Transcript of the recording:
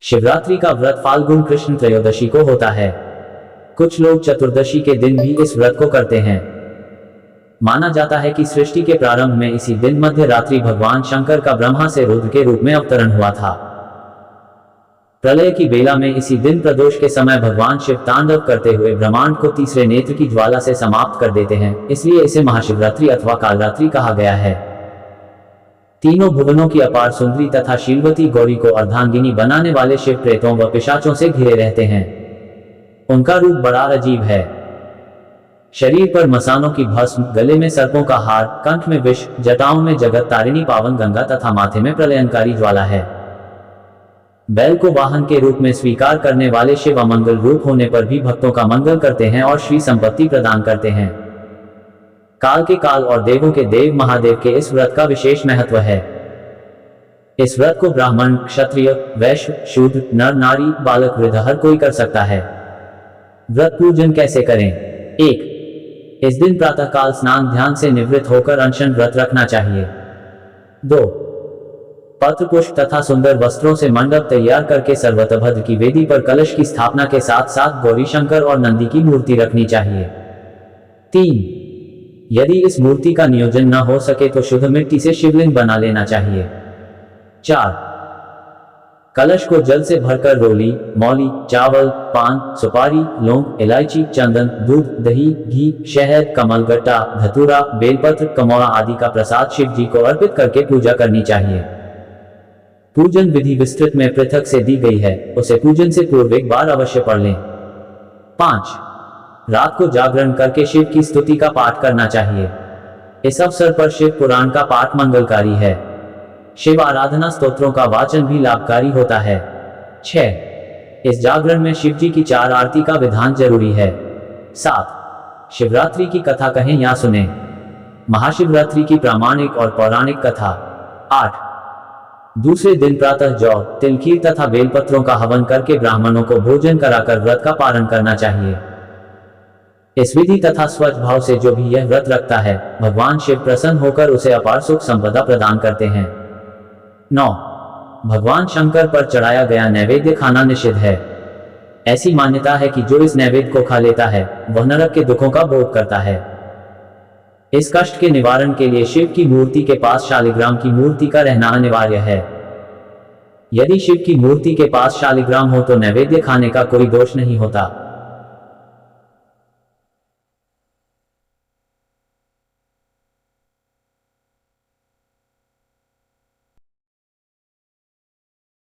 शिवरात्रि का व्रत फाल्गुन कृष्ण त्रयोदशी को होता है। कुछ लोग चतुर्दशी के दिन भी इस व्रत को करते हैं। माना जाता है कि सृष्टि के प्रारंभ में इसी दिन मध्य रात्रि भगवान शंकर का ब्रह्मा से रुद्र के रूप में अवतरण हुआ था। प्रलय की बेला में इसी दिन प्रदोष के समय भगवान शिव तांडव करते हुए ब्रह्मांड को तीसरे नेत्र की ज्वाला से समाप्त कर देते हैं, इसलिए इसे महाशिवरात्रि अथवा कालरात्रि कहा गया है। तीनों भुवनों की अपार सुंदरी तथा शीलवती गौरी को अर्धांगिनी बनाने वाले शिव प्रेतों व पिशाचों से घिरे रहते हैं। उनका रूप बड़ा अजीब है। शरीर पर मसानों की भस्म, गले में सर्पों का हार, कंठ में विष, जटाओं में जगत तारिणी पावन गंगा तथा माथे में प्रलयंकारी ज्वाला है। बैल को वाहन के रूप में स्वीकार करने वाले शिव अमंगल रूप होने पर भी भक्तों का मंगल करते हैं और श्री संपत्ति प्रदान करते हैं। काल के काल और देवों के देव महादेव के इस व्रत का विशेष महत्व है। इस व्रत को ब्राह्मण, क्षत्रिय, वैश्य, शूद्र, नर नारी, बालक, वृद्ध हर कोई कर सकता है। व्रत पूजन कैसे करें? 1. इस दिन प्रातः काल स्नान ध्यान से निवृत्त होकर अनशन व्रत रखना चाहिए। 2. पत्र पुष्प तथा सुंदर वस्त्रों से मंडप तैयार करके सर्वतभद्र की वेदी पर कलश की स्थापना के साथ साथ गौरी शंकर और नंदी की मूर्ति रखनी चाहिए। 3. यदि इस मूर्ति का नियोजन न हो सके तो शुद्ध मिट्टी से शिवलिंग बना लेना चाहिए। 4. कलश को जल से भरकर रोली, मौली, चावल, पान, सुपारी, लौंग, इलायची, चंदन, दूध, दही, घी, शहद, कमलगट्टा, धतूरा, बेलपत्र, कमौड़ा आदि का प्रसाद शिव जी को अर्पित करके पूजा करनी चाहिए। पूजन विधि विस्तृत में पृथक से दी गई है, उसे पूजन से पूर्व एक बार अवश्य पढ़ लें। 5. रात को जागरण करके शिव की स्तुति का पाठ करना चाहिए। इस अवसर पर शिव पुराण का पाठ मंगलकारी है। शिव आराधना स्तोत्रों का वाचन भी लाभकारी होता है। 6. इस जागरण में शिव जी की 4 आरती का विधान जरूरी है। 7. शिवरात्रि की कथा कहें या सुने। महाशिवरात्रि की प्रामाणिक और पौराणिक कथा। 8. दूसरे दिन प्रातः जौ, तिलखीर तथा बेलपत्रों का हवन करके ब्राह्मणों को भोजन कराकर व्रत का पारण करना चाहिए। इस विधि तथा स्वच्छ भाव से जो भी यह व्रत रखता है, भगवान शिव प्रसन्न होकर उसे अपार सुख संपदा प्रदान करते हैं। 9. भगवान शंकर पर चढ़ाया गया नैवेद्य खाना निषिद्ध है। ऐसी मान्यता है कि जो इस नैवेद्य को खा लेता है वह नरक के दुखों का भोग करता है। इस कष्ट के निवारण के लिए शिव की मूर्ति के पास शालिग्राम की मूर्ति का रहना अनिवार्य है। यदि शिव की मूर्ति के पास शालिग्राम हो तो नैवेद्य खाने का कोई दोष नहीं होता।